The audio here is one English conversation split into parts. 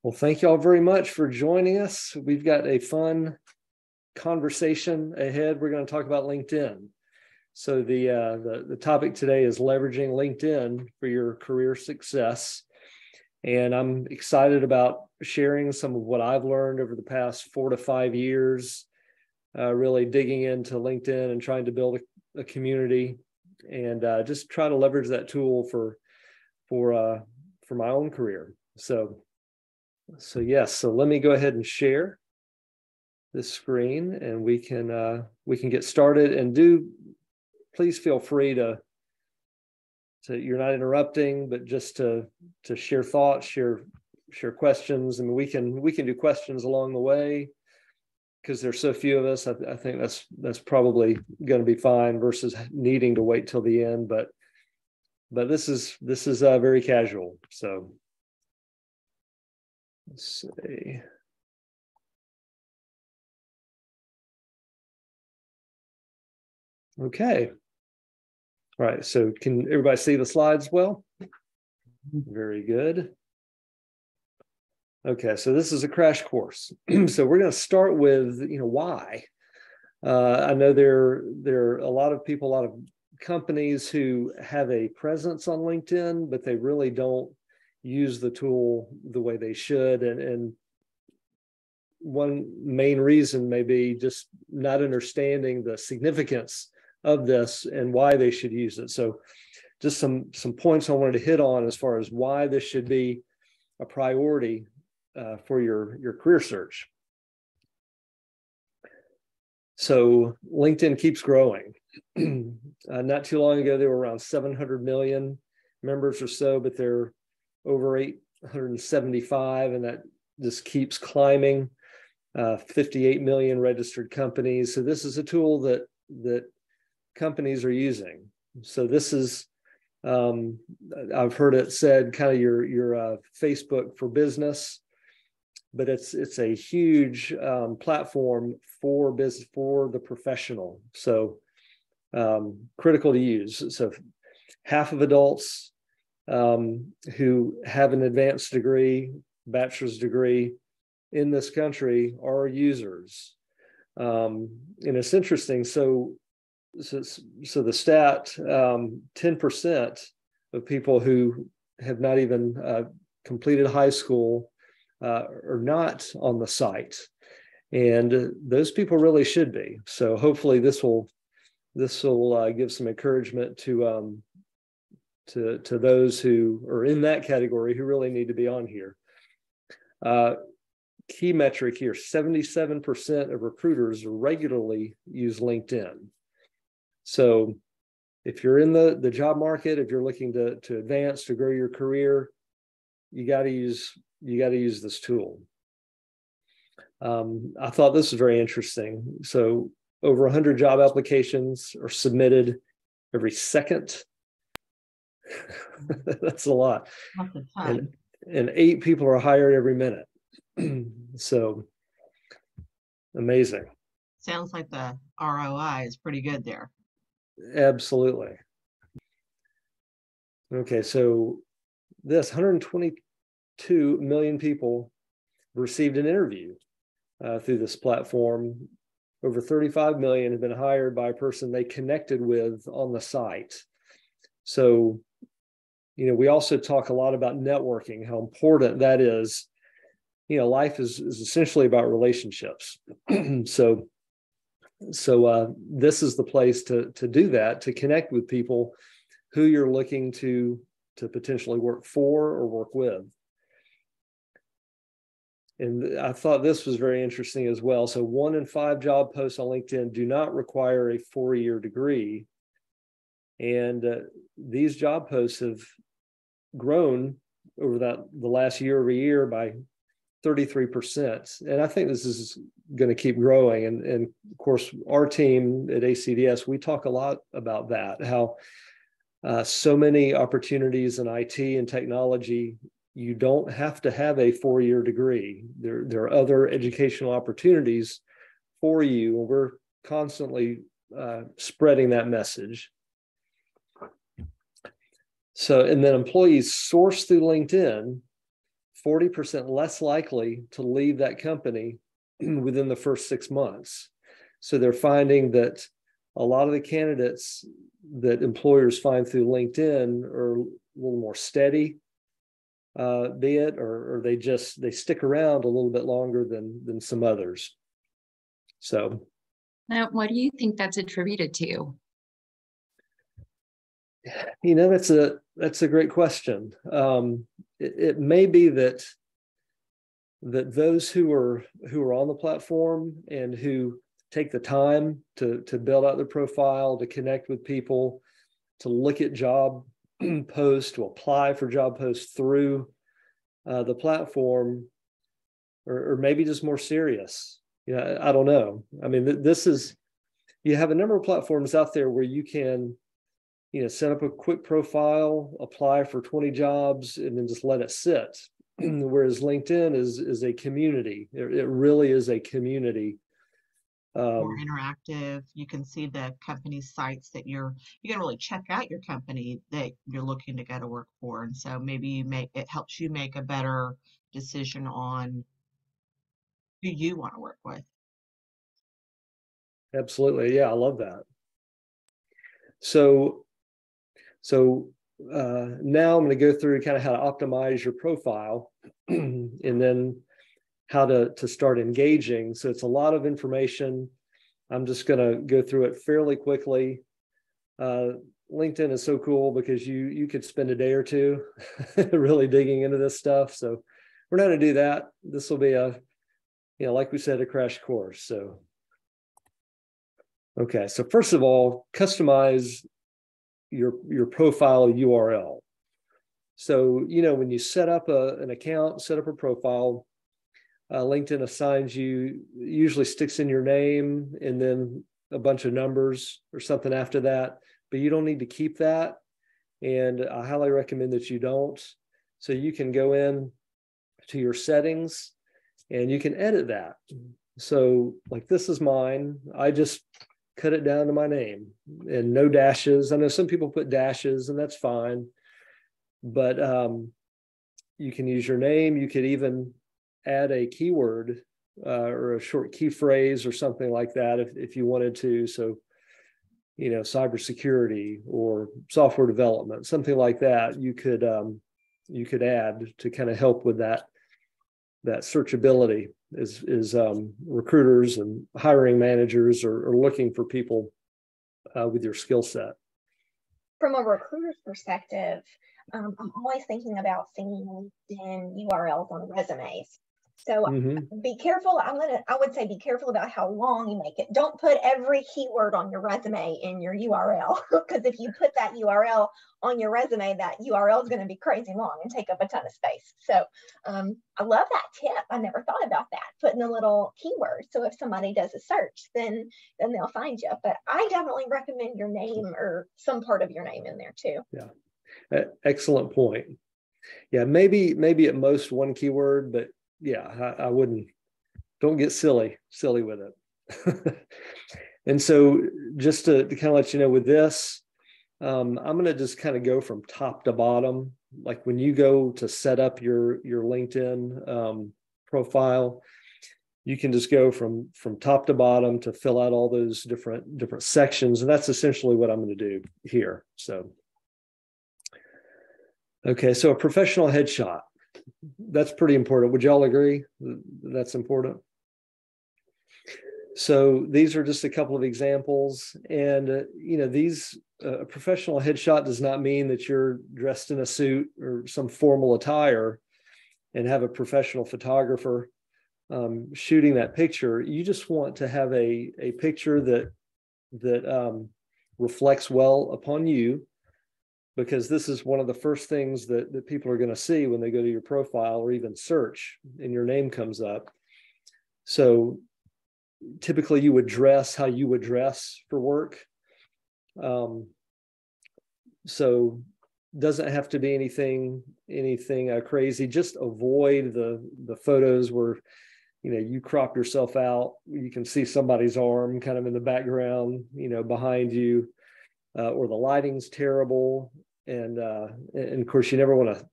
Well, thank you all very much for joining us. We've got a fun conversation ahead. We're going to talk about LinkedIn. So the topic today is leveraging LinkedIn for your career success. And I'm excited about sharing some of what I've learned over the past 4 to 5 years, really digging into LinkedIn and trying to build a community and just try to leverage that tool for my own career. So yes, so let me go ahead and share this screen and we can get started. And please feel free to you're not interrupting, but just to share thoughts, share questions. I mean, we can do questions along the way because there's so few of us. I think that's probably going to be fine versus needing to wait till the end. But this is very casual. So let's see. Okay. All right. So can everybody see the slides well? Very good. Okay. So this is a crash course. So we're going to start with, why. I know there are a lot of people, a lot of companies who have a presence on LinkedIn, but they really don't use the tool the way they should. And one main reason may be just not understanding the significance of this and why they should use it. So just some points I wanted to hit on as far as why this should be a priority for your career search. So LinkedIn keeps growing. Not too long ago, there were around 700 million members or so, but they're over 875, and that just keeps climbing. 58 million registered companies. So this is a tool that companies are using. So this is, I've heard it said, kind of your Facebook for business, but it's a huge platform for business, for the professional. So critical to use. So half of adults who have an advanced degree, bachelor's degree in this country are users. And it's interesting. So the stat, 10% of people who have not even completed high school are not on the site. And those people really should be. So hopefully this will give some encouragement to those who are in that category who really need to be on here. Key metric here, 77% of recruiters regularly use LinkedIn. So if you're in the job market, if you're looking to advance, to grow your career, you got to use this tool. I thought this was very interesting. So over 100 job applications are submitted every second. That's a lot. That's a ton. And 8 people are hired every minute. So amazing. Sounds like the ROI is pretty good there. Absolutely. Okay, so this 122 million people received an interview through this platform. Over 35 million have been hired by a person they connected with on the site. So, we also talk a lot about networking, how important that is. Life is essentially about relationships. So this is the place to do that, to connect with people who you're looking to potentially work for or work with. And I thought this was very interesting as well. So 1 in 5 job posts on LinkedIn do not require a 4-year degree. And these job posts have grown over the last year over year by 33%. And I think this is going to keep growing. And of course, our team at ACDS, we talk a lot about that, how so many opportunities in IT and technology, you don't have to have a 4-year degree. There are other educational opportunities for you. And we're constantly spreading that message. So, and then employees sourced through LinkedIn 40% less likely to leave that company within the first 6 months. So they're finding that a lot of the candidates that employers find through LinkedIn are a little more steady, be it, or they stick around a little bit longer than some others. So, now, what do you think that's attributed to? That's a great question. It may be that those who are on the platform and who take the time to build out their profile, to connect with people, to look at job posts, to apply for job posts through the platform, or maybe just more serious. I don't know. I mean, you have a number of platforms out there where you can, set up a quick profile, apply for 20 jobs, and then just let it sit. Whereas LinkedIn is a community. It really is a community. More interactive. You can see the company sites that you can really check out your company that you're looking to go to work for. And so maybe it helps you make a better decision on who you want to work with. Absolutely. Yeah, I love that. So now I'm going to go through kind of how to optimize your profile and then how to start engaging. So it's a lot of information. I'm just going to go through it fairly quickly. LinkedIn is so cool because you could spend a day or two really digging into this stuff. So we're not going to do that. This will be like we said, a crash course. So, okay. So first of all, customize your profile URL. So, when you set up an account, set up a profile, LinkedIn assigns you, usually sticks in your name and then a bunch of numbers or something after that, but you don't need to keep that. And I highly recommend that you don't. So you can go in to your settings and you can edit that. So like, this is mine. I just cut it down to my name and no dashes. I know some people put dashes and that's fine, but you can use your name. You could even add a keyword or a short key phrase or something like that if you wanted to. So, cybersecurity or software development, something like that, you could add to kind of help with that searchability is recruiters and hiring managers are looking for people with your skill set. From a recruiter's perspective, I'm always thinking about seeing LinkedIn URLs on resumes. So be careful. I would say be careful about how long you make it. Don't put every keyword on your resume in your URL, because if you put that URL on your resume, that URL is going to be crazy long and take up a ton of space. So I love that tip. I never thought about that, putting a little keyword. So if somebody does a search, then they'll find you. But I definitely recommend your name or some part of your name in there too. Yeah, excellent point. Yeah, maybe at most one keyword, but yeah, I wouldn't. Don't get silly with it. And so, just to kind of let you know, with this, I'm going to just kind of go from top to bottom. Like when you go to set up your LinkedIn profile, you can just go from top to bottom to fill out all those different sections, and that's essentially what I'm going to do here. So, okay, so a professional headshot. That's pretty important. Would y'all agree that's important? So these are just a couple of examples. And, these a professional headshot does not mean that you're dressed in a suit or some formal attire and have a professional photographer shooting that picture. You just want to have a picture that reflects well upon you, because this is one of the first things that people are going to see when they go to your profile or even search and your name comes up. So typically you would dress how you would dress for work. So doesn't have to be anything crazy. Just avoid the photos where, you crop yourself out. You can see somebody's arm kind of in the background, behind you, or the lighting's terrible. And of course, you never want to,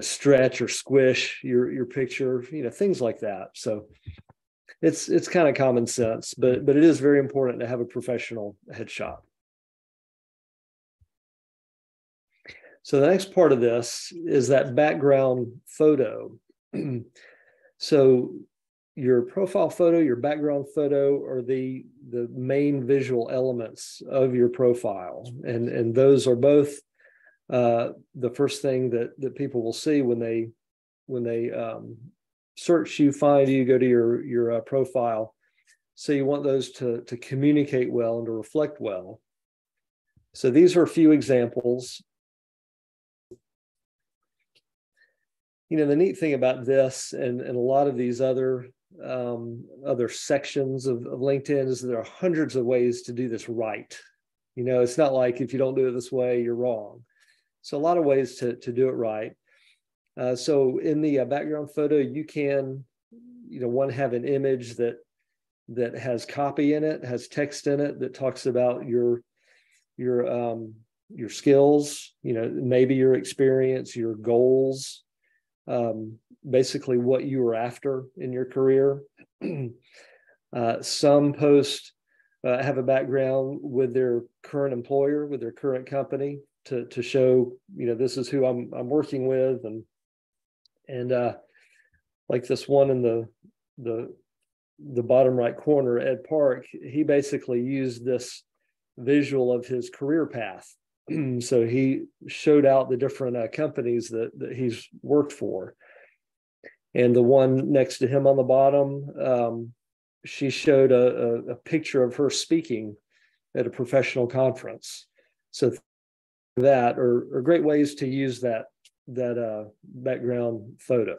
stretch or squish your picture, things like that. So it's kind of common sense, but it is very important to have a professional headshot. So the next part of this is that background photo. So your profile photo, your background photo are the main visual elements of your profile. And those are both the first thing that people will see when they search you, find you, go to your profile. So you want those to communicate well and to reflect well. So these are a few examples. The neat thing about this and a lot of these other sections of LinkedIn is that there are hundreds of ways to do this right. It's not like if you don't do it this way, you're wrong. So a lot of ways to do it right. So in the background photo, you can, one, have an image that has copy in it, has text in it that talks about your skills, maybe your experience, your goals, basically what you were after in your career. Some posts have a background with their current employer, with their current company to show, this is who I'm working with. And like this one in the bottom right corner, Ed Park, he basically used this visual of his career path. So he showed out the different companies that he's worked for. And the one next to him on the bottom, she showed a picture of her speaking at a professional conference. So that are great ways to use that background photo.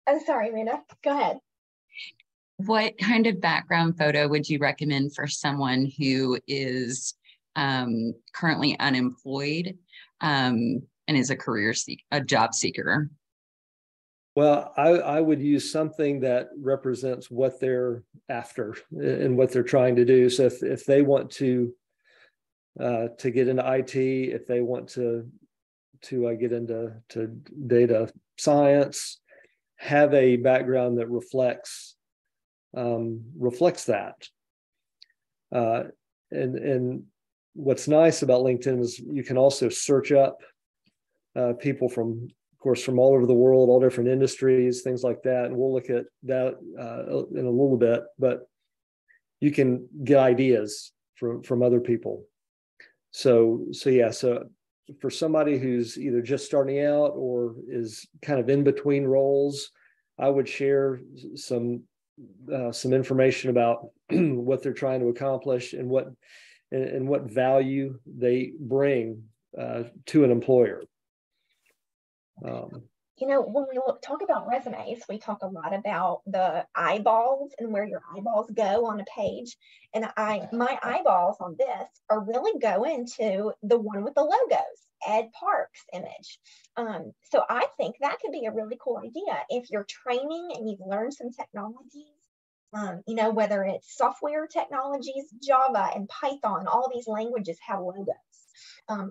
Oh, sorry, Amanda. Go ahead. What kind of background photo would you recommend for someone who is currently unemployed and is a job seeker? Well, I would use something that represents what they're after and what they're trying to do. So if they want to get into IT, if they want to get into data science, have a background that reflects that. And what's nice about LinkedIn is you can also search up people from all over the world, all different industries, things like that. And we'll look at that in a little bit, but you can get ideas from other people. So for somebody who's either just starting out or is kind of in between roles, I would share some information about what they're trying to accomplish and what value they bring to an employer. When we talk about resumes, we talk a lot about the eyeballs and where your eyeballs go on a page. And my eyeballs on this are really going to the one with the logos, Ed Park's image. So I think that could be a really cool idea if you're training and you've learned some technologies. Whether it's software technologies, Java and Python, all these languages have logos.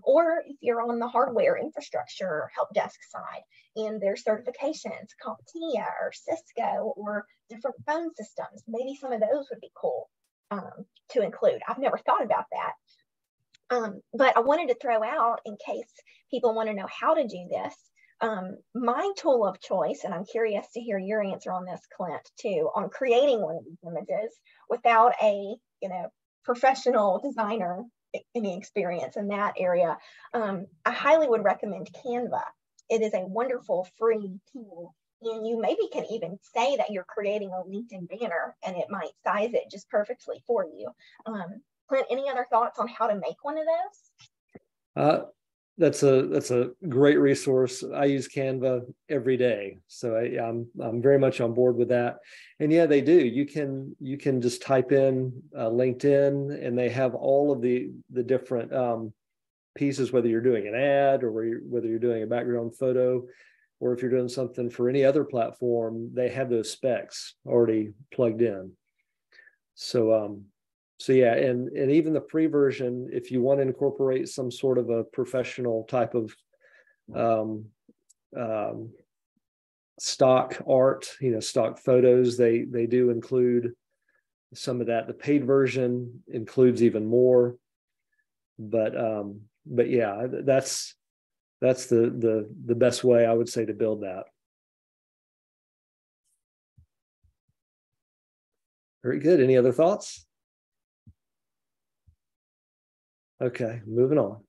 Or if you're on the hardware infrastructure help desk side and there's certifications, CompTIA or Cisco or different phone systems, maybe some of those would be cool to include. I've never thought about that. But I wanted to throw out, in case people want to know how to do this, my tool of choice, and I'm curious to hear your answer on this, Clint, too, on creating one of these images without a professional designer any experience in that area. I highly would recommend Canva. It is a wonderful free tool, and you maybe can even say that you're creating a LinkedIn banner and it might size it just perfectly for you. Clint, any other thoughts on how to make one of those? That's a great resource. I use Canva every day, so I'm very much on board with that. And yeah, they do. You can just type in LinkedIn, and they have all of the different pieces, whether you're doing an ad or whether you're doing a background photo, or if you're doing something for any other platform, they have those specs already plugged in. So So yeah, and even the free version, if you want to incorporate some sort of a professional type of stock art, stock photos, they do include some of that. The paid version includes even more, but yeah, that's the best way, I would say, to build that. Very good. Any other thoughts? Okay, moving on.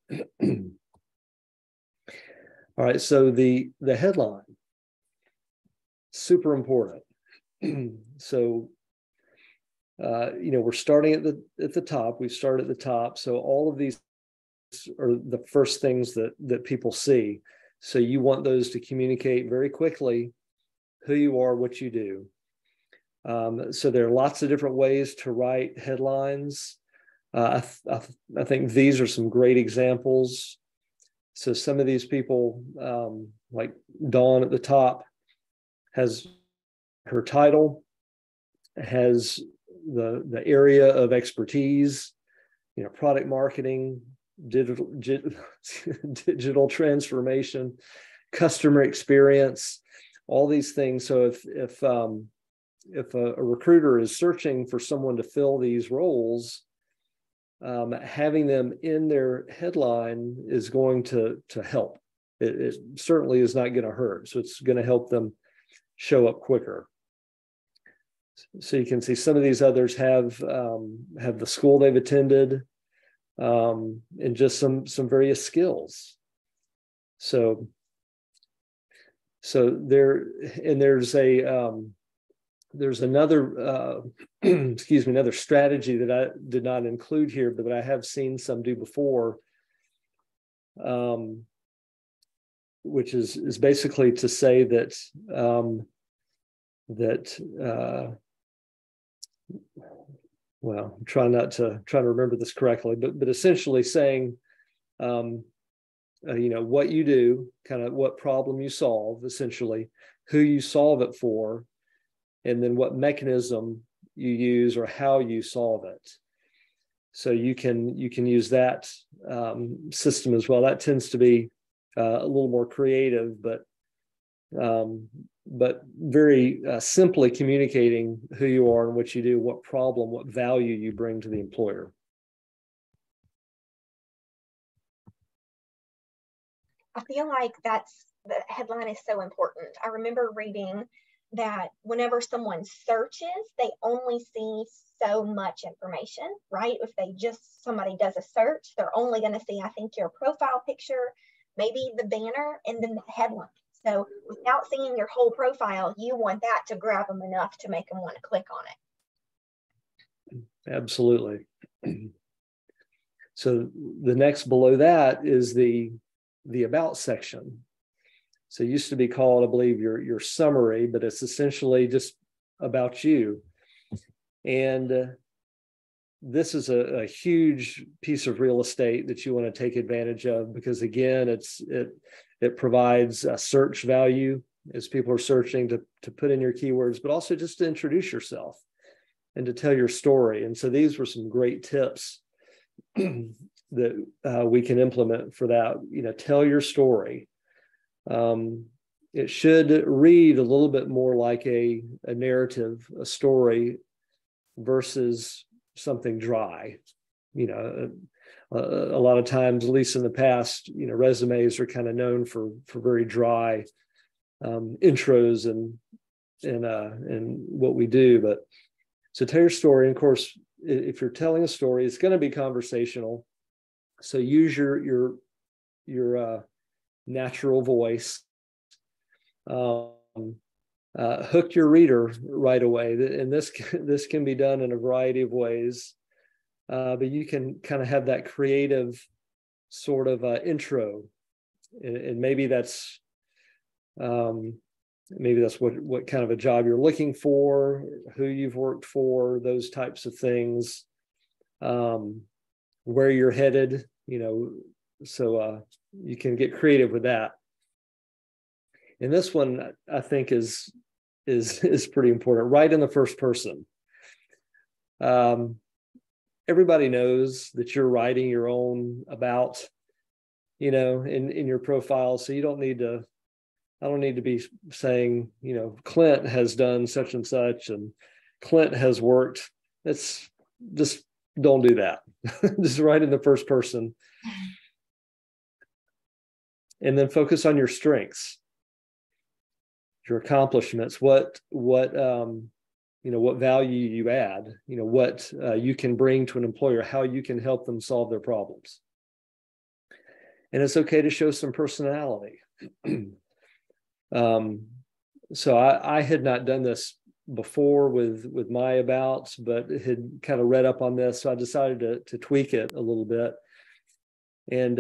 All right, so the headline, super important. So we're starting at the top. We start at the top. So all of these are the first things that people see. So you want those to communicate very quickly who you are, what you do. So there are lots of different ways to write headlines. I think these are some great examples. So some of these people, like Dawn at the top, has her title, has the area of expertise, product marketing, digital transformation, customer experience, all these things. So if a recruiter is searching for someone to fill these roles, having them in their headline is going to help. It certainly is not going to hurt. So it's going to help them show up quicker. So you can see some of these others have the school they've attended, and just some various skills. So there's another another strategy that I did not include here, but that I have seen some do before, which is basically to say that well, I'm trying to remember this correctly, but essentially saying, what you do, kind of what problem you solve, essentially, who you solve it for, and then what mechanism you use or how you solve it. So you can use that system as well. That tends to be a little more creative, but very simply communicating who you are and what you do, what problem, what value you bring to the employer. I feel like the headline is so important. I remember reading that whenever someone searches, they only see so much information, right? If somebody does a search, they're only going to see, I think, your profile picture, maybe the banner, and then the headline. So without seeing your whole profile, you want that to grab them enough to make them want to click on it. Absolutely. So the next below that is the about section. So it used to be called, I believe, your summary, but it's essentially just about you. And this is a huge piece of real estate that you want to take advantage of, because again, it provides a search value as people are searching to put in your keywords, but also just to introduce yourself and to tell your story. And so these were some great tips that we can implement for that. Tell your story. It should read a little bit more like a narrative, a story, versus something dry. A lot of times, at least in the past, resumes are kind of known for very dry intros and what we do. But so tell your story. And of course, if you're telling a story, it's going to be conversational. So use your natural voice. Hook your reader right away, and this can be done in a variety of ways. But you can kind of have that creative sort of intro, and maybe that's what kind of a job you're looking for, who you've worked for, those types of things, where you're headed. So you can get creative with that. And this one, I think, is pretty important. Write in the first person. everybody knows that you're writing your own about, in your profile. So I don't need to be saying, Clint has done such and such and Clint has worked. It's just, don't do that. Just write in the first person. And then focus on your strengths, your accomplishments, what value you add, what you can bring to an employer, how you can help them solve their problems. And it's okay to show some personality. So I had not done this before with my abouts, but had kind of read up on this. So I decided to tweak it a little bit. And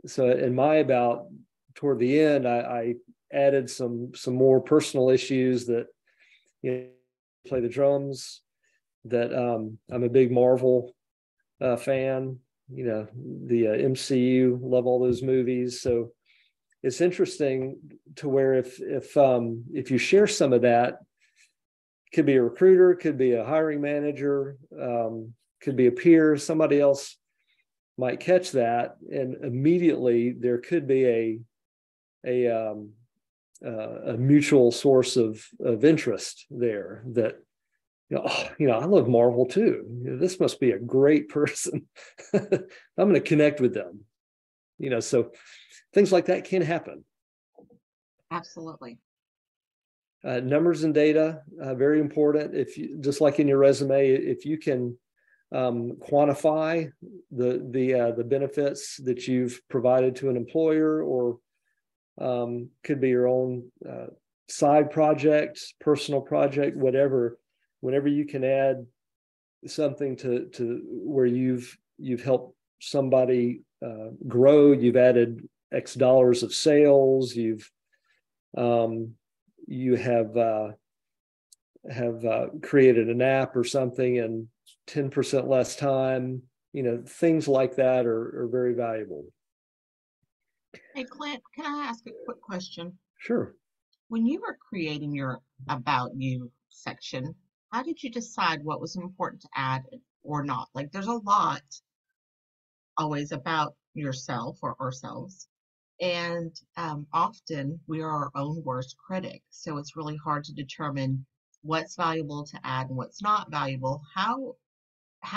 so in my about, toward the end, I added some more personal issues that, play the drums, that I'm a big Marvel fan, the MCU, love all those movies. So it's interesting to where if you share some of that, could be a recruiter, could be a hiring manager, could be a peer, somebody else might catch that, and immediately there could be a mutual source of interest there. That I love Marvel too. This must be a great person. I'm going to connect with them. So things like that can happen. Absolutely. Numbers and data, very important. If you, just like in your resume, if you can quantify the benefits that you've provided to an employer, or could be your own side project, personal project, whatever. Whenever you can add something to where you've helped somebody grow, you've added X dollars of sales, you have created an app or something in 10% less time, things like that are very valuable. Hey, Clint, can I ask a quick question? Sure. When you were creating your About You section, how did you decide what was important to add or not? Like, there's a lot always about yourself or ourselves. And often we are our own worst critic. So it's really hard to determine what's valuable to add and what's not valuable. How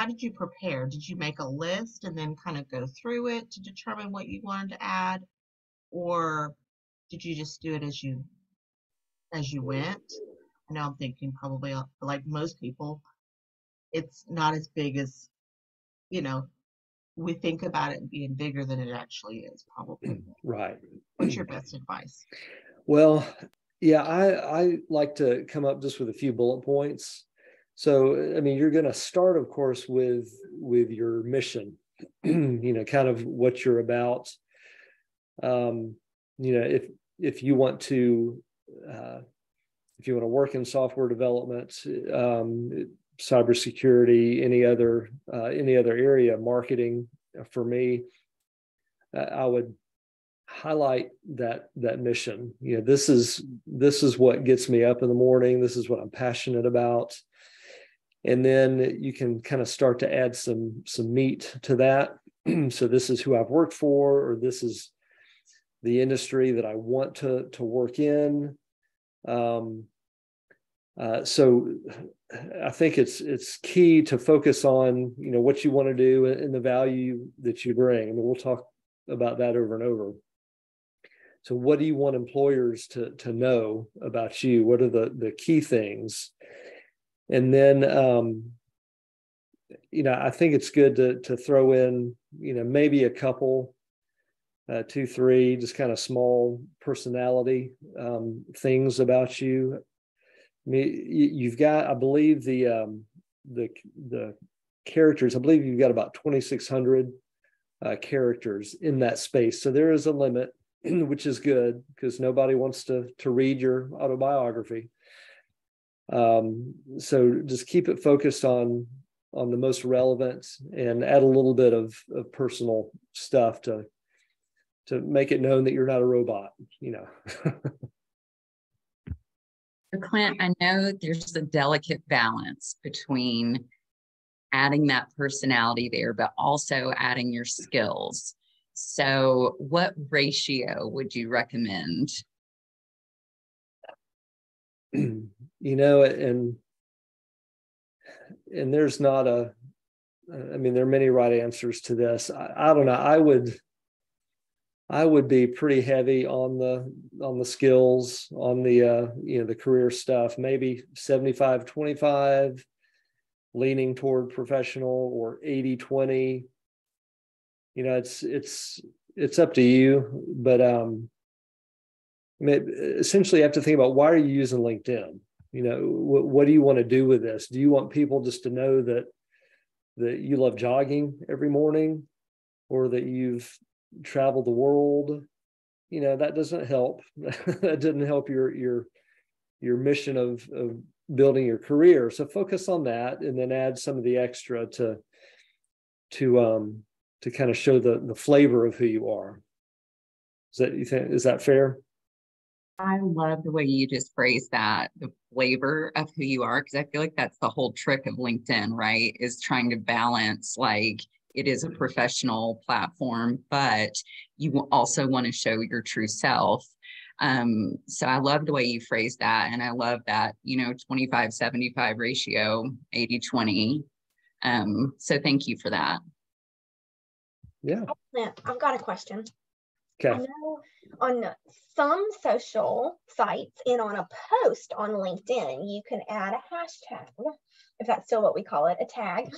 did you prepare? Did you make a list and then kind of go through it to determine what you wanted to add? Or did you just do it as you went? I know I'm thinking probably like most people, it's not as big as, we think about it being bigger than it actually is, probably. Right. What's your best advice? Well, yeah, I like to come up just with a few bullet points. So, I mean, you're going to start, of course, with your mission, kind of what you're about. If you want to work in software development, cybersecurity, any other area, marketing, for me, I would highlight that mission. This is what gets me up in the morning. This is what I'm passionate about. And then you can kind of start to add some meat to that. So this is who I've worked for, or this is the industry that I want to work in. So I think it's key to focus on, what you want to do and the value that you bring. I mean, we'll talk about that over and over. So what do you want employers to know about you? What are the key things? And then, I think it's good to throw in, maybe a couple, 2, 3, just kind of small personality things about you. I mean, you've got, I believe the characters, I believe you've got about 2,600 characters in that space. So there is a limit, which is good because nobody wants to read your autobiography. So just keep it focused on the most relevant and add a little bit of personal stuff to make it known that you're not a robot, Clint, I know there's a delicate balance between adding that personality there, but also adding your skills. So what ratio would you recommend? You know, and there's not a, I mean, there are many right answers to this. I don't know. I would be pretty heavy on the skills, on the you know, the career stuff, maybe 75-25, leaning toward professional, or 80-20. You know, it's up to you, but I mean, essentially you have to think about, why are you using LinkedIn? You know, what do you want to do with this? Do you want people just to know that you love jogging every morning, or that you've traveled the world? You know, that doesn't help. That didn't help your mission of building your career. So focus on that, and then add some of the extra to kind of show the flavor of who you are. Is that fair? I love the way you just phrased that, the flavor of who you are, because I feel like that's the whole trick of LinkedIn, right? Is trying to balance, like, it is a professional platform, but you also want to show your true self. So I love the way you phrased that. And I love that, you know, 25-75 ratio, 80-20. So thank you for that. Yeah. I've got a question. Okay. I know on some social sites and on a post on LinkedIn, you can add a hashtag, if that's still what we call it, a tag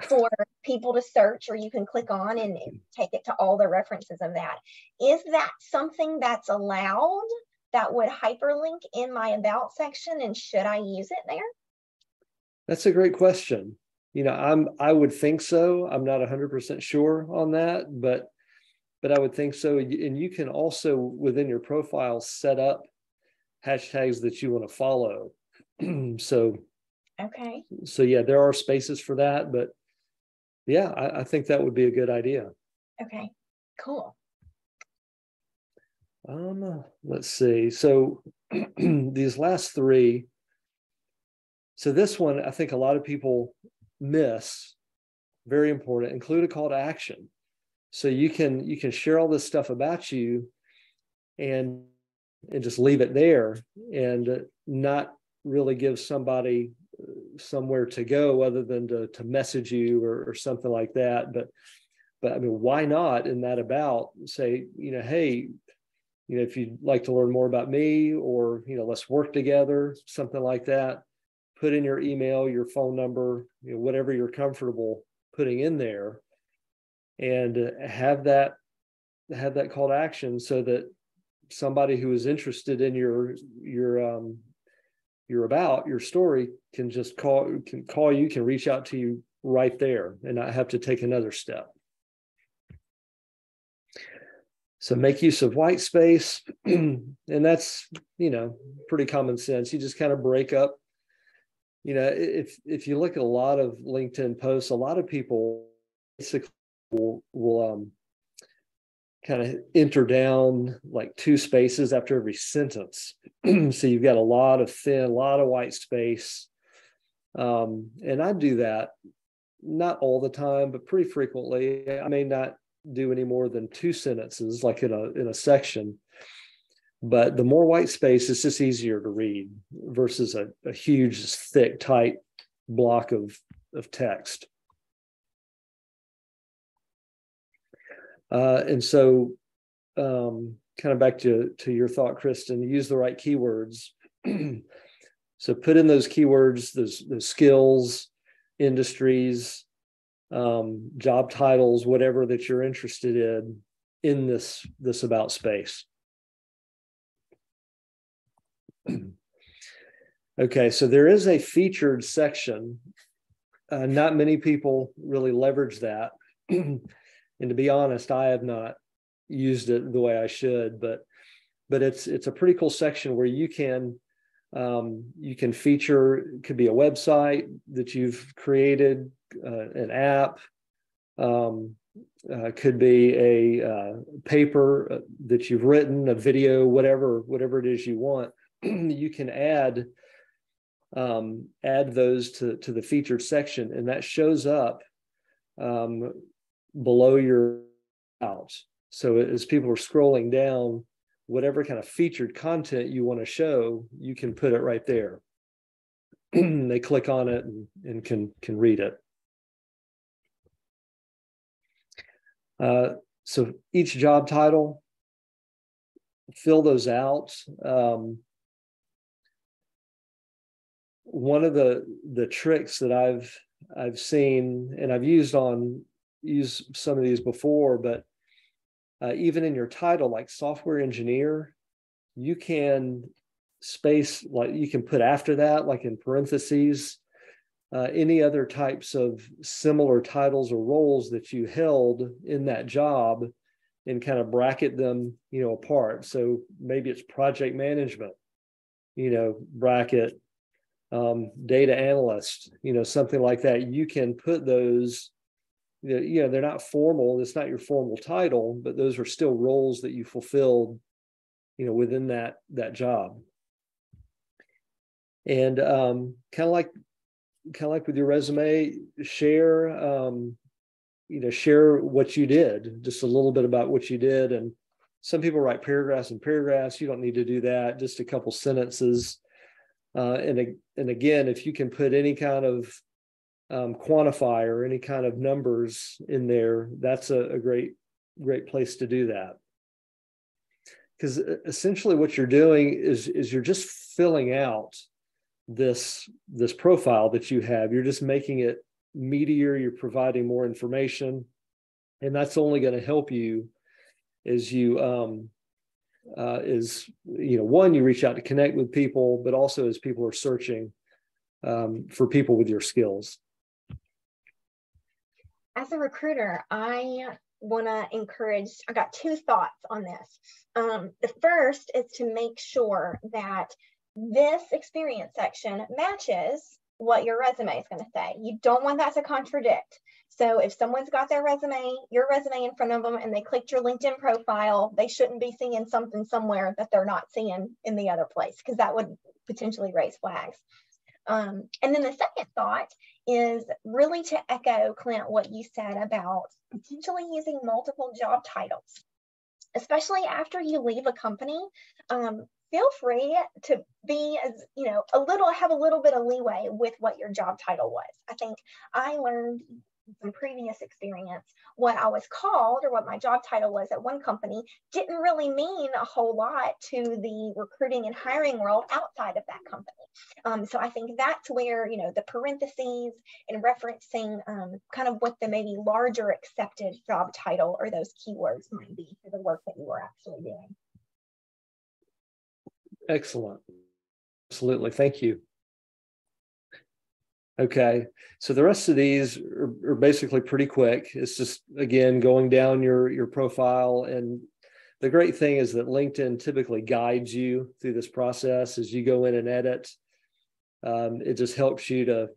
for people to search, or you can click on and take it to all the references of that. Is that something that's allowed that would hyperlink in my about section, and should I use it there? That's a great question. You know, I would think so. I'm not 100% sure on that, but I would think so. And you can also, within your profile, set up hashtags that you want to follow. So yeah, there are spaces for that, but yeah, I think that would be a good idea. Okay, cool. Let's see. So these last three. So this one, I think a lot of people miss. Very important. Include a call to action. So you can share all this stuff about you and just leave it there, and not really give somebody somewhere to go other than to message you or something like that. But I mean, why not in that about say, you know, hey, you know, if you'd like to learn more about me, or, you know, let's work together, something like that. Put in your email, your phone number, you know, whatever you're comfortable putting in there, and have that call to action, so that somebody who is interested in your about your story can just call you, can reach out to you right there, and not have to take another step. So make use of white space, and that's, you know, pretty common sense. You just kind of break up. You know, if you look at a lot of LinkedIn posts, a lot of people basically will kind of enter down like 2 spaces after every sentence. So you've got a lot of white space. And I do that not all the time, but pretty frequently. I may not do any more than 2 sentences, like in a section. But the more white space, it's just easier to read versus a huge, thick, tight block of text. And so kind of back to your thought, Kristen, use the right keywords. So put in those keywords, those skills, industries, job titles, whatever that you're interested in this about space. Okay, so there is a featured section. Not many people really leverage that. And to be honest, I have not used it the way I should, but it's a pretty cool section where you can feature, it could be a website that you've created, an app, could be a paper that you've written, a video, whatever it is you want. You can add add those to the featured section, and that shows up below your out. So as people are scrolling down, whatever kind of featured content you want to show, you can put it right there. They click on it and can read it. So each job title, fill those out. One of the tricks that I've seen, and I've used some of these before, but even in your title, like software engineer, you can space, like you can put after that, like in parentheses, any other types of similar titles or roles that you held in that job, and kind of bracket them, apart. So maybe it's project management, bracket data analyst, something like that. You can put those, they're not formal. It's not your formal title, but those are still roles that you fulfilled, within that job. And kind of like with your resume, share what you did, just a little bit about what you did. And some people write paragraphs and paragraphs. You don't need to do that. Just a couple sentences. And again, if you can put any kind of quantifier, any kind of numbers in there, that's a great place to do that. Because essentially what you're doing is you're just filling out this profile that you have. You're just making it meatier. You're providing more information, and that's only going to help you as you one, you reach out to connect with people, but also as people are searching for people with your skills. As a recruiter, I want to encourage, I got two thoughts on this. The first is to make sure that this experience section matches what your resume is going to say. You don't want that to contradict. So if someone's got your resume in front of them, and they clicked your LinkedIn profile, they shouldn't be seeing something somewhere that they're not seeing in the other place, because that would potentially raise flags. And then the second thought is really to echo, Clint, what you said about potentially using multiple job titles, especially after you leave a company. Feel free to be have a little bit of leeway with what your job title was. I think I learned from previous experience what I was called, or what my job title was at one company, didn't really mean a whole lot to the recruiting and hiring world outside of that company. So I think that's where, the parentheses and referencing kind of what the maybe larger accepted job title or those keywords might be for the work that you were actually doing. Excellent. Absolutely. Thank you. Okay. So the rest of these are basically pretty quick. It's just, again, going down your profile. And the great thing is that LinkedIn typically guides you through this process as you go in and edit. It just helps you to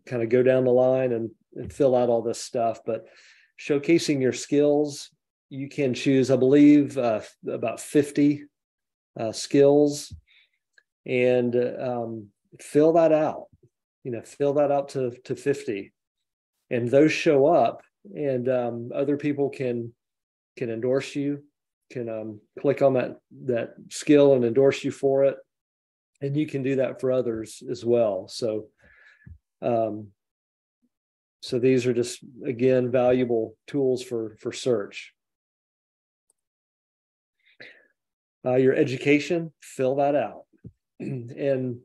kind of go down the line and fill out all this stuff. But showcasing your skills, you can choose, I believe, about 50 skills, and fill that out. Fill that out to 50, and those show up, and other people can endorse you, can click on that skill and endorse you for it, and you can do that for others as well. So these are just, again, valuable tools for search. Your education, fill that out. And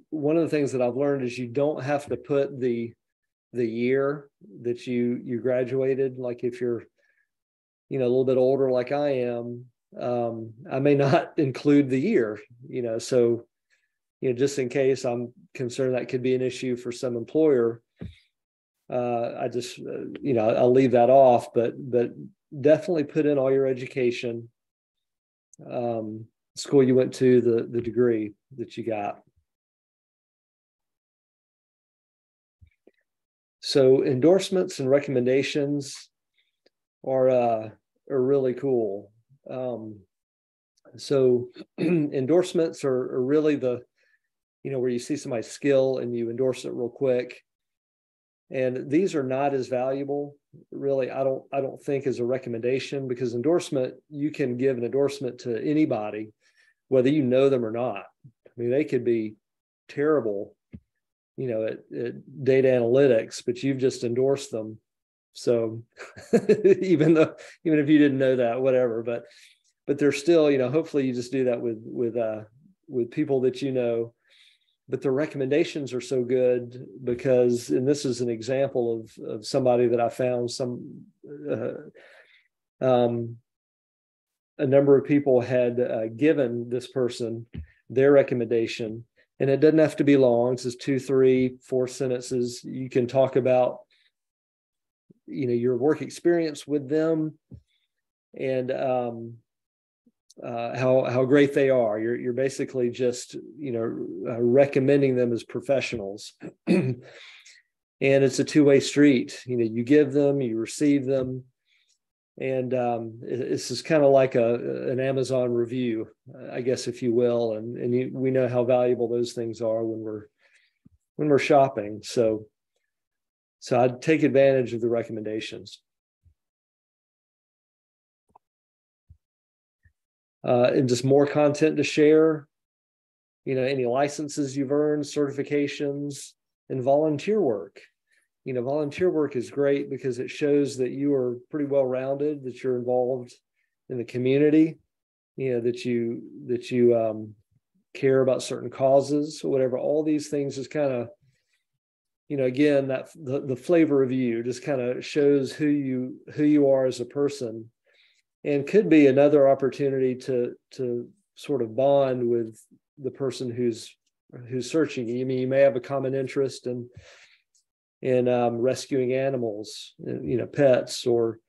one of the things that I've learned is you don't have to put the year that you graduated. Like if you're, a little bit older like I am, I may not include the year, so, just in case I'm concerned that could be an issue for some employer, I just, I'll leave that off, but definitely put in all your education, school you went to, the degree that you got. So endorsements and recommendations are really cool. So endorsements are really the where you see somebody's skill and you endorse it real quick. And these are not as valuable, really. I don't think as a recommendation, because endorsement, you can give an endorsement to anybody, whether you know them or not. I mean, they could be terrible, at data analytics, but you've just endorsed them. So even if you didn't know that, whatever, but they're still, hopefully you just do that with people that but the recommendations are so good because, and this is an example of somebody that I found, a number of people had given this person their recommendation, and it doesn't have to be long. It's just 2, 3, 4 sentences. You can talk about, your work experience with them and how great they are. You're basically just recommending them as professionals, and it's a two-way street. You give them, you receive them, and it's just kind of like an Amazon review, I guess, if you will. And we know how valuable those things are when we're shopping. So I'd take advantage of the recommendations. And just more content to share, any licenses you've earned, certifications, and volunteer work. Volunteer work is great because it shows that you are pretty well-rounded, that you're involved in the community, that you care about certain causes or whatever. All these things is kind of, again, that the flavor of you just kind of shows who you are as a person. And could be another opportunity to sort of bond with the person who's searching. I mean, you may have a common interest in rescuing animals, pets, or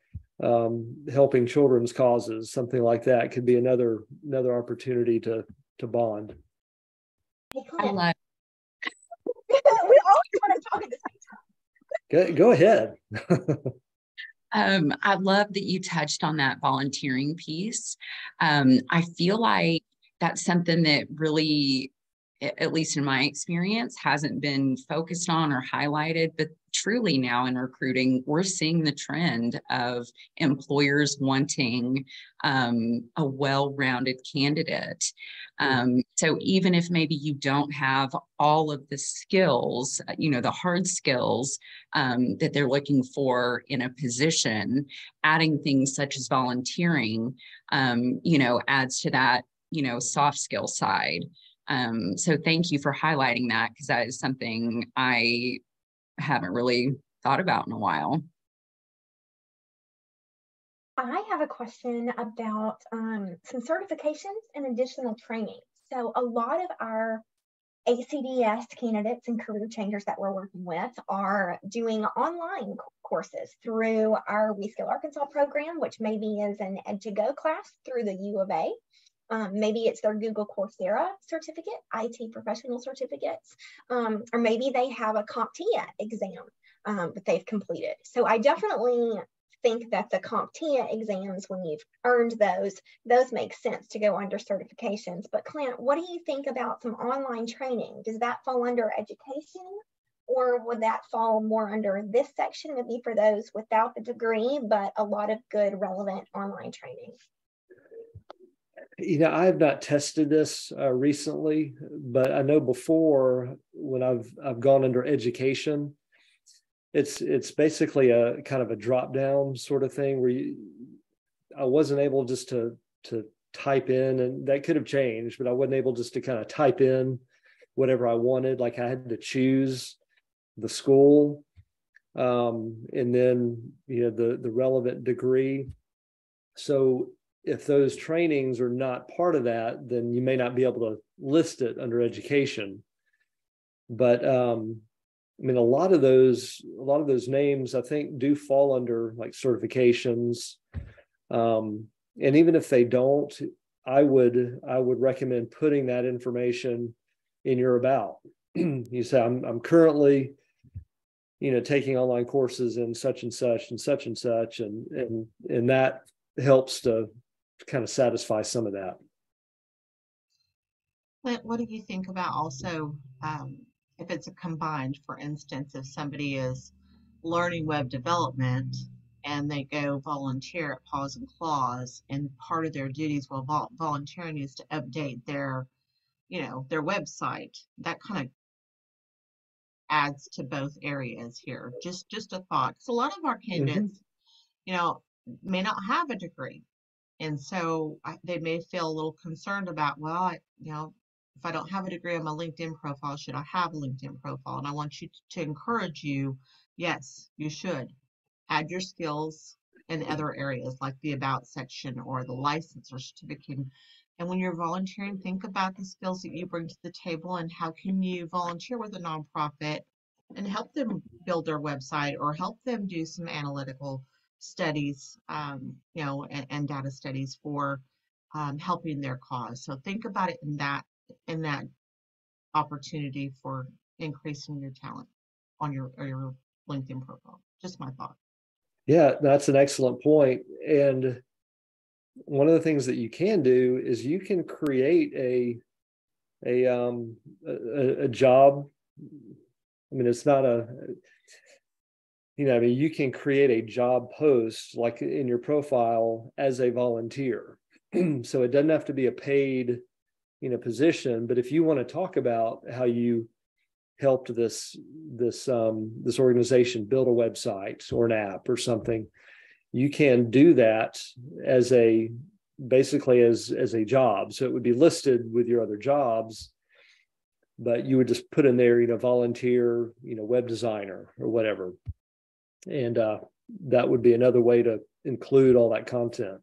helping children's causes, something like that. Could be another opportunity to bond. I love. We all want to talk at the same time. Go ahead. I love that you touched on that volunteering piece. I feel like that's something that really, at least in my experience, hasn't been focused on or highlighted, but truly now in recruiting, we're seeing the trend of employers wanting a well-rounded candidate. So even if maybe you don't have all of the skills, the hard skills that they're looking for in a position, adding things such as volunteering, adds to that, soft skill side. So thank you for highlighting that, because that is something I haven't really thought about in a while. I have a question about some certifications and additional training. So a lot of our ACDS candidates and career changers that we're working with are doing online courses through our Reskill Arkansas program, which maybe is an Ed2Go class through the U of A. Maybe it's their Google Coursera certificate, IT professional certificates, or maybe they have a CompTIA exam that they've completed. So I definitely think that the CompTIA exams, when you've earned those make sense to go under certifications. But Clint, what do you think about some online training? Does that fall under education, or would that fall more under this section, maybe for those without the degree, but a lot of good relevant online training? I have not tested this recently, but I know before, when I've gone under education, it's basically a kind of a drop down sort of thing where I wasn't able just to type in, and that could have changed, but I wasn't able just to kind of type in whatever I wanted. Like I had to choose the school, and then the relevant degree. So if those trainings are not part of that, then you may not be able to list it under education. But I mean, a lot of those names, I think, do fall under like certifications. And even if they don't, I would recommend putting that information in your about. You say, I'm currently, taking online courses in such and such and such and such, and that helps to kind of satisfy some of that. Clint, what do you think about also if it's a combined, for instance, if somebody is learning web development and they go volunteer at Paws and Claws, and part of their duties while volunteering is to update their, their website, that kind of adds to both areas here. Just a thought. So a lot of our candidates, may not have a degree. And so they may feel a little concerned about, well, if I don't have a degree on my LinkedIn profile, should I have a LinkedIn profile? And I want you to encourage you, yes, you should add your skills in other areas like the about section or the license or certificate. And when you're volunteering, think about the skills that you bring to the table and how can you volunteer with a nonprofit and help them build their website or help them do some analytical studies, and data studies for helping their cause. So think about it in that opportunity for increasing your talent on your LinkedIn profile. Just my thought. Yeah, that's an excellent point. And one of the things that you can do is you can create a job. I mean, it's not you can create a job post like in your profile as a volunteer. So it doesn't have to be a paid, position. But if you want to talk about how you helped this organization build a website or an app or something, you can do that as a job. So it would be listed with your other jobs, but you would just put in there, volunteer, web designer or whatever. And that would be another way to include all that content.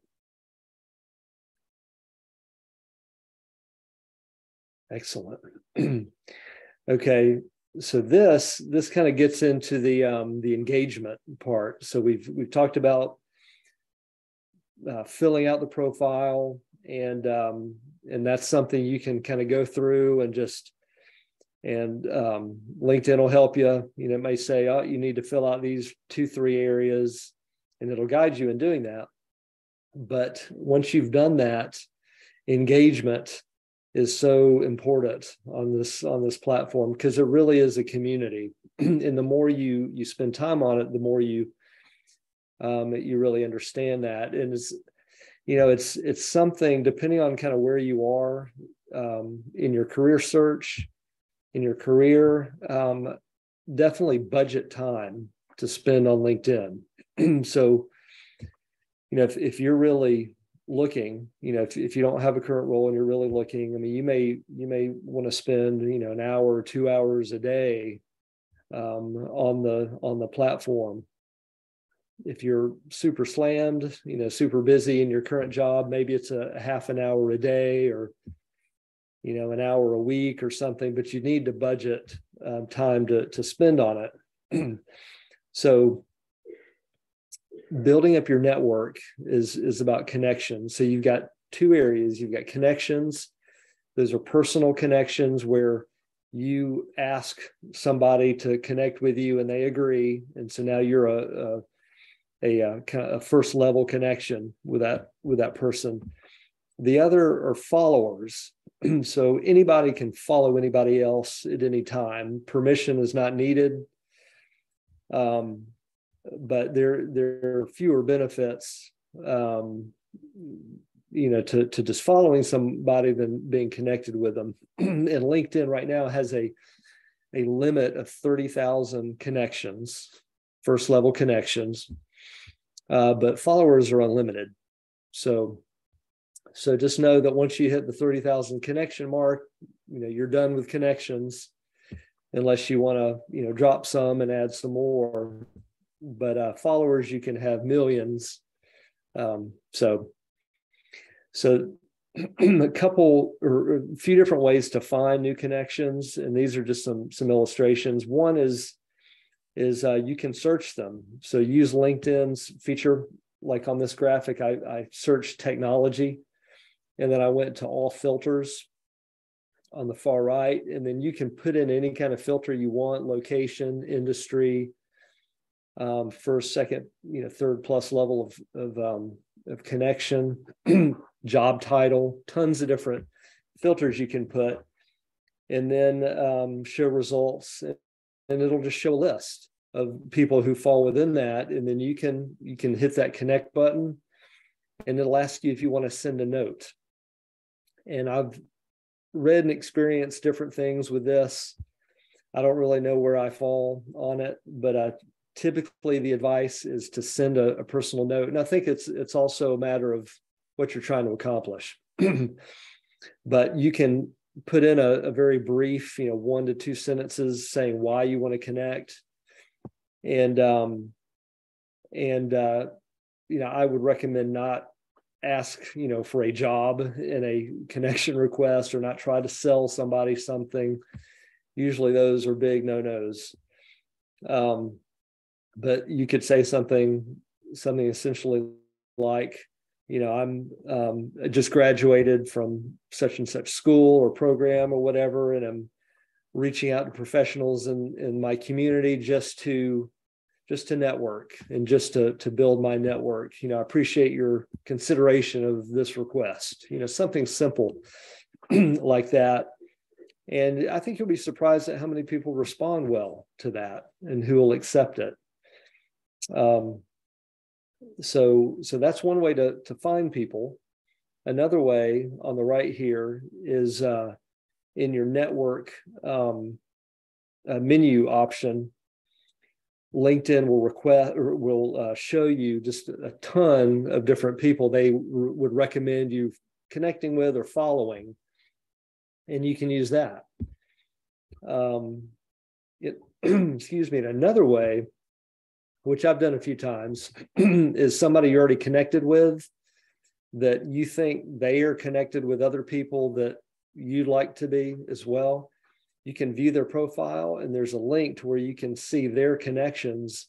Excellent. Okay, so this kind of gets into the engagement part. So we've talked about filling out the profile, and that's something you can kind of go through and LinkedIn will help you. It may say, oh, you need to fill out these 2-3 areas, and it'll guide you in doing that. But once you've done that, engagement is so important on this platform because it really is a community. And the more you spend time on it, the more you really understand that. And it's something, depending on kind of where you are in your career search, in your career, definitely budget time to spend on LinkedIn. So, if you're really looking, if you don't have a current role and you're really looking, I mean, you may want to spend, an hour or 2 hours a day on the platform. If you're super slammed, super busy in your current job, maybe it's a half an hour a day or an hour a week or something, but you need to budget time to spend on it. So building up your network is about connections. So you've got 2 areas. You've got connections. Those are personal connections where you ask somebody to connect with you and they agree. And so now you're a kind of a first level connection with that person. The other are followers. So anybody can follow anybody else at any time. Permission is not needed. But there are fewer benefits, to just following somebody than being connected with them. And LinkedIn right now has a limit of 30,000 connections, first level connections, but followers are unlimited. So just know that once you hit the 30,000 connection mark, you're done with connections, unless you want to, drop some and add some more. But followers, you can have millions. So a couple or a few different ways to find new connections, and these are just some illustrations. One is you can search them. So use LinkedIn's feature, like on this graphic, I searched technology, and then I went to all filters on the far right, and then you can put in any kind of filter you want: location, industry, first, second, third plus level of connection, job title, tons of different filters you can put. and then show results, and it'll just show a list of people who fall within that, and then you can hit that connect button, and it'll ask you if you want to send a note. And I've read and experienced different things with this. I don't really know where I fall on it, but typically the advice is to send a personal note. And I think it's also a matter of what you're trying to accomplish. But you can put in a very brief, 1 to 2 sentences saying why you want to connect. And I would recommend not ask, for a job in a connection request, or not try to sell somebody something. Usually those are big no-nos. But you could say something essentially like, I'm just graduated from such and such school or program or whatever, and I'm reaching out to professionals in my community just to network and just to build my network. I appreciate your consideration of this request, something simple like that. And I think you'll be surprised at how many people respond well to that and who will accept it. So that's one way to find people. Another way on the right here is in your network menu option. LinkedIn will show you just a ton of different people they would recommend you connecting with or following, and you can use that. Excuse me. And another way, which I've done a few times, is somebody you're already connected with, that you think they are connected with other people that you'd like to be as well. You can view their profile, and there's a link to where you can see their connections,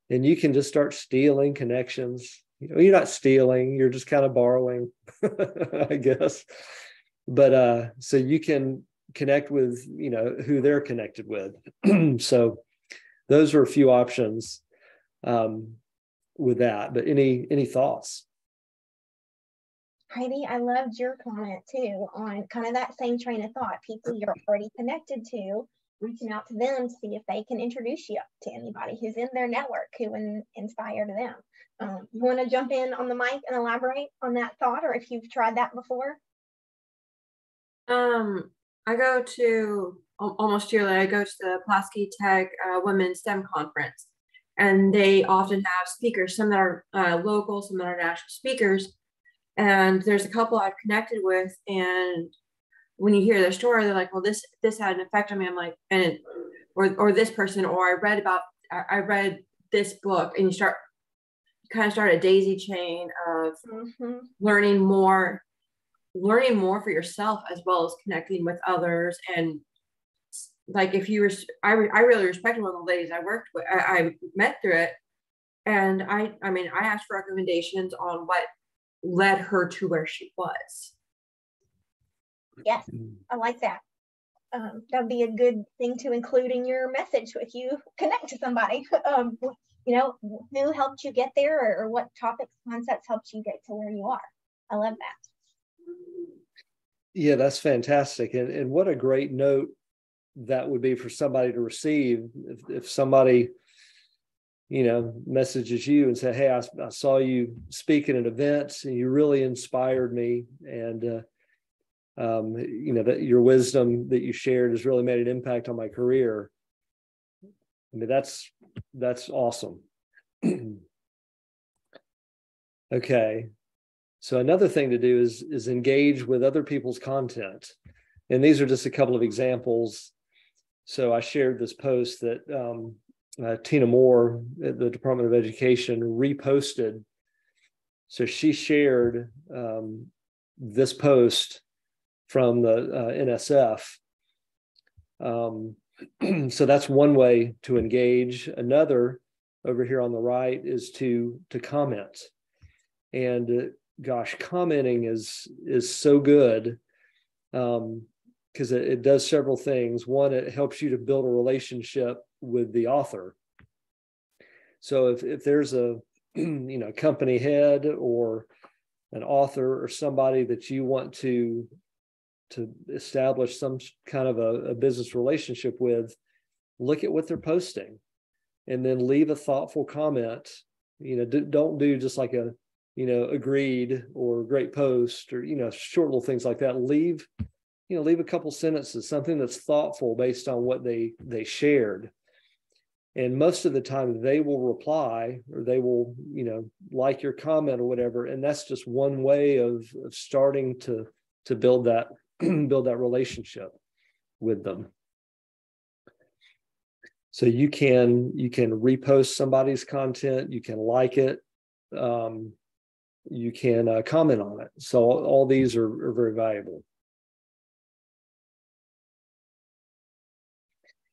and you can just start stealing connections. You're not stealing, you're just kind of borrowing, I guess. But so you can connect with, who they're connected with. So those are a few options with that. But any thoughts? Heidi, I loved your comment too on kind of that same train of thought. People you're already connected to, reaching out to them to see if they can introduce you to anybody who's in their network who inspired them. You want to jump in on the mic and elaborate on that thought, or if you've tried that before? I go to almost yearly. I go to the Pulaski Tech Women's STEM Conference, and they often have speakers, some that are local, some that are national speakers. And there's a couple I've connected with, and when you hear their story, they're like, well, this had an effect on me. I'm like, or this person, or I read this book, and you kind of start a daisy chain of learning more for yourself, as well as connecting with others. And like, if you were, I really respected one of the ladies I worked with, I met through it. And I asked for recommendations on what led her to where she was. Yes, I like that. That'd be a good thing to include in your message if you connect to somebody. Who helped you get there, or what topics, concepts helped you get to where you are. I love that. Yeah, that's fantastic. And what a great note that would be for somebody to receive if somebody, messages you and say, hey, I saw you speak at an event and you really inspired me. And, that your wisdom that you shared has really made an impact on my career. I mean, that's awesome. Okay. So another thing to do is engage with other people's content. And these are just a couple of examples. So I shared this post that Tina Moore at the Department of Education reposted. So she shared this post from the NSF. So that's one way to engage. Another over here on the right is to comment. And gosh, commenting is so good because it does several things. One, it helps you to build a relationship with the author. So if there's a company head or an author or somebody that you want to establish some kind of a business relationship with, look at what they're posting, and then leave a thoughtful comment. Don't do just like a, agreed or great post or, short little things like that. Leave a couple sentences, something that's thoughtful based on what they shared. And most of the time they will reply, or they will, like your comment or whatever. And that's just one way of starting to build that build that relationship with them. So you can repost somebody's content, you can like it, you can comment on it. So all these are very valuable.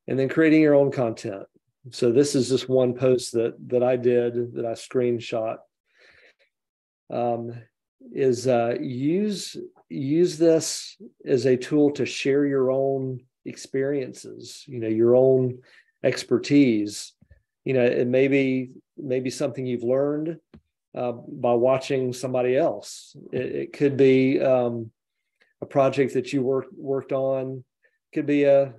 And then creating your own content. So this is just one post that I did, that I screenshot. Use this as a tool to share your own experiences, your own expertise. It may be something you've learned by watching somebody else. It could be a project that you worked on. It could be a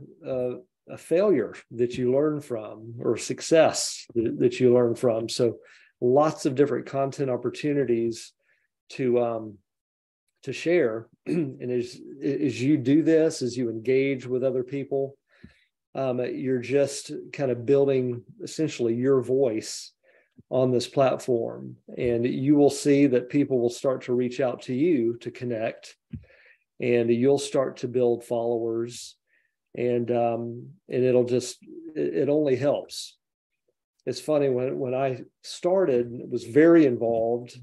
failure that you learn from, or success that you learn from. So lots of different content opportunities to share. And as you do this, as you engage with other people, you're just kind of building essentially your voice on this platform. And you will see that people will start to reach out to you to connect, and you'll start to build followers. And it only helps. It's funny, when I started, was very involved,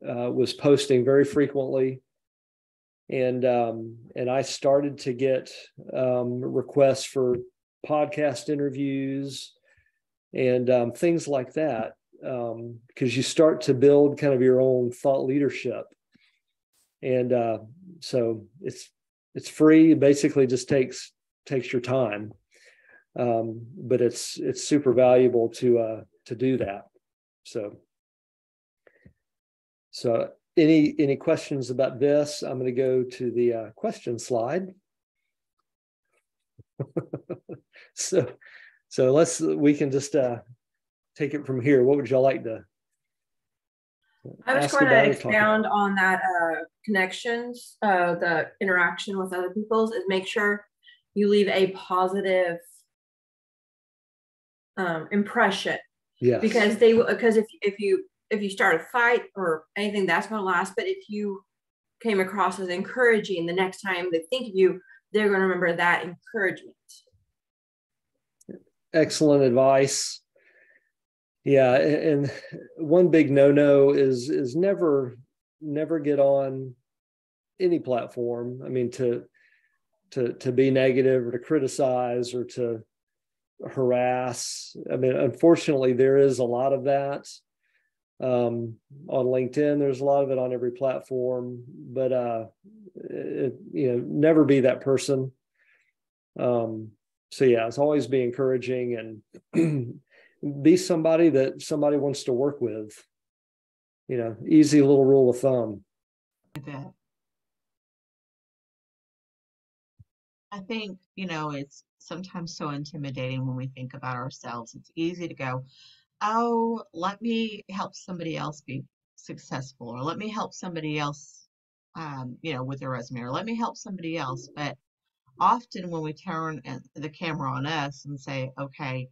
was posting very frequently, and I started to get requests for podcast interviews and things like that, because you start to build kind of your own thought leadership. And so it's free. It basically just takes your time, but it's super valuable to do that. So any questions about this? I'm going to go to the question slide. so we can just take it from here. What would y'all like to? I was going to expound on that connections, the interaction with other people, is make sure you leave a positive impression. Yes. Because if you start a fight or anything, that's going to last. But if you came across as encouraging, the next time they think of you, they're going to remember that encouragement. Excellent advice. Yeah, and one big no-no is never get on any platform. I mean, to be negative or to criticize or to harass. I mean, unfortunately, there is a lot of that on LinkedIn. There's a lot of it on every platform, but never be that person. So yeah, it's always be encouraging and be somebody that somebody wants to work with. Easy little rule of thumb. I think, it's sometimes so intimidating when we think about ourselves. It's easy to go, oh, let me help somebody else be successful, or let me help somebody else, with their resume, or let me help somebody else. But often when we turn the camera on us and say, okay,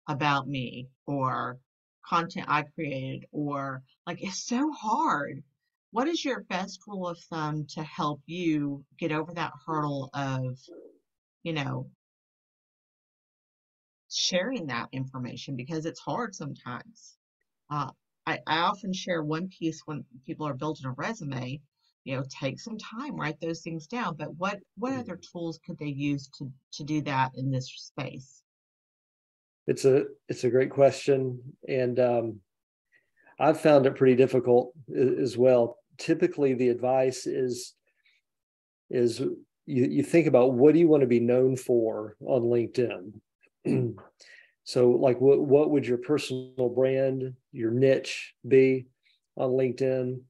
about me, or content I created, or it's so hard. What is your best rule of thumb to help you get over that hurdle of, sharing that information? Because it's hard sometimes. I often share one piece when people are building a resume. Take some time, write those things down. But what other tools could they use to do that in this space? It's a great question, and I've found it pretty difficult as well. Typically, the advice is you think about, what do you want to be known for on LinkedIn? So, what would your personal brand, your niche be on LinkedIn?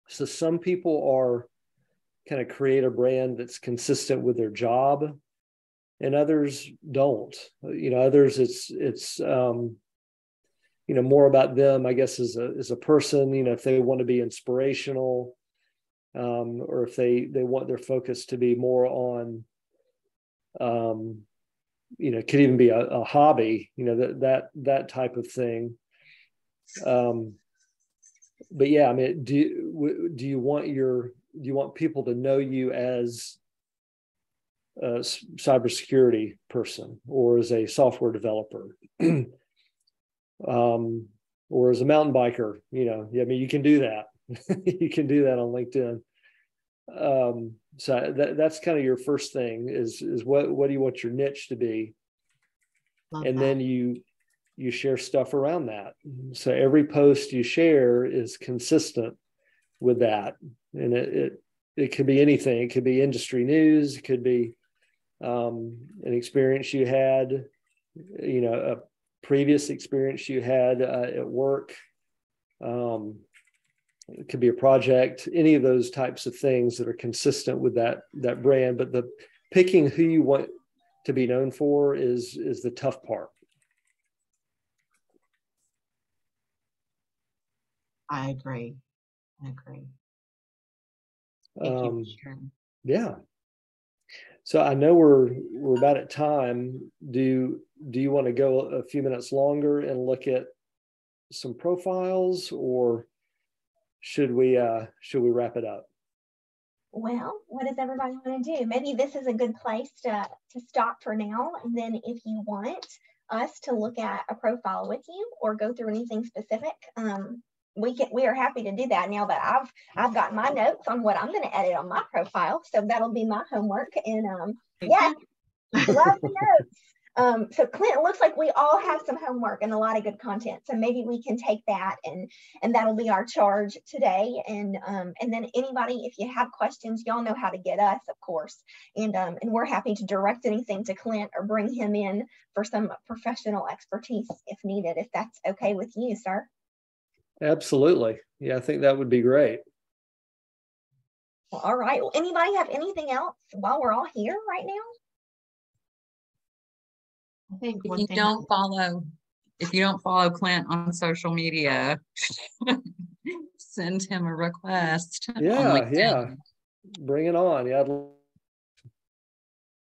So some people kind of create a brand that's consistent with their job, and others don't. Others it's more about them, I guess, as a person. If they want to be inspirational, or if they want their focus to be more on, could even be a hobby, that type of thing. But yeah, I mean, do you want people to know you as a cybersecurity person, or as a software developer, or as a mountain biker? I mean, you can do that. You can do that on LinkedIn. So that's kind of your first thing is what do you want your niche to be? And then you share stuff around that. So every post you share is consistent with that. And it could be anything. It could be industry news. It could be an experience you had, a previous experience you had at work. It could be a project, any of those types of things that are consistent with that brand. But the picking who you want to be known for is the tough part. I agree. Thank you for sharing. Yeah. So I know we're about at time. Do you want to go a few minutes longer and look at some profiles, or should we wrap it up? Well, what does everybody want to do? Maybe this is a good place to stop for now. And then if you want us to look at a profile with you or go through anything specific, we are happy to do that now that I've got my notes on what I'm going to edit on my profile. So that'll be my homework. And yeah, love the notes. So Clint, it looks like we all have some homework and a lot of good content. So maybe we can take that and that'll be our charge today. And then anybody, if you have questions, y'all know how to get us, of course. And we're happy to direct anything to Clint or bring him in for some professional expertise if needed, if that's okay with you, sir. Absolutely. Yeah, I think that would be great. Well, all right. Well, anybody have anything else while we're all here right now? I think if you don't follow Clint on social media, send him a request. Yeah. Bring it on. Yeah.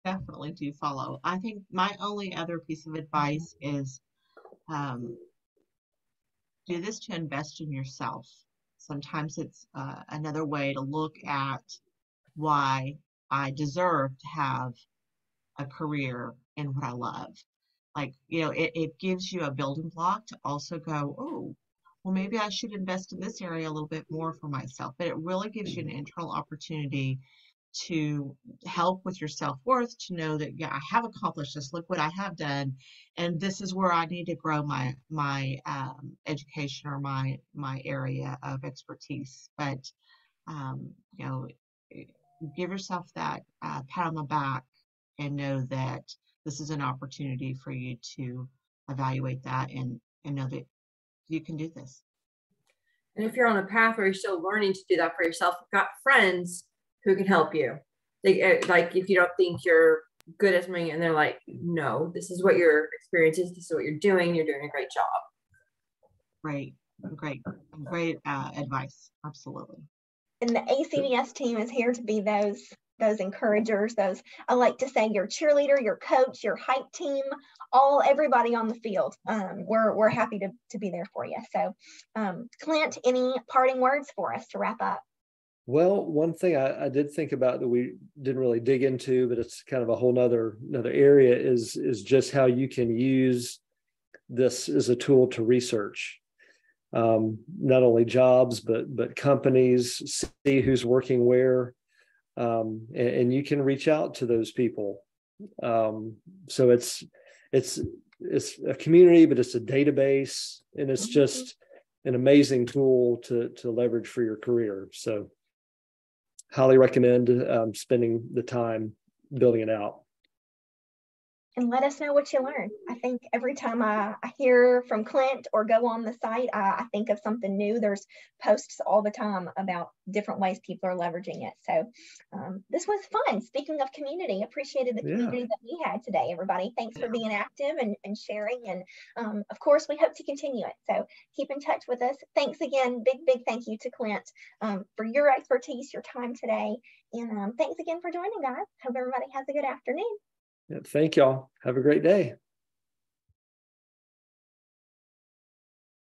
Definitely do follow. I think my only other piece of advice is do this to invest in yourself. Sometimes it's another way to look at why I deserve to have a career in what I love. Like, it gives you a building block to also go, oh, well, maybe I should invest in this area a little bit more for myself. But it really gives you an internal opportunity to help with your self-worth, to know that, yeah, I have accomplished this. Look what I have done. And this is where I need to grow my education or my area of expertise. But, give yourself that pat on the back and know that this is an opportunity for you to evaluate that and know that you can do this. And if you're on a path where you're still learning to do that for yourself, you've got friends who can help you. Like if you don't think you're good at something and they're like, no, this is what your experience is. This is what you're doing a great job. Great advice. Absolutely. And the ACDS team is here to be those encouragers, I like to say, your cheerleader, your coach, your hype team, everybody on the field. We're happy to be there for you. So Clint, any parting words for us to wrap up? Well, one thing I did think about that we didn't really dig into, but it's kind of a whole nother area is just how you can use this as a tool to research not only jobs, but companies, see who's working where, and you can reach out to those people. So it's a community, but it's a database, and it's just an amazing tool to leverage for your career. So highly recommend spending the time building it out. and let us know what you learn. I think every time I hear from Clint or go on the site, I think of something new. There's posts all the time about different ways people are leveraging it. So this was fun. Speaking of community, appreciated the community that we had today, everybody. Thanks for being active and sharing. And of course, we hope to continue it. So keep in touch with us. Thanks again. Big thank you to Clint for your expertise, your time today. And thanks again for joining, guys. Hope everybody has a good afternoon. Yeah, thank y'all. Have a great day.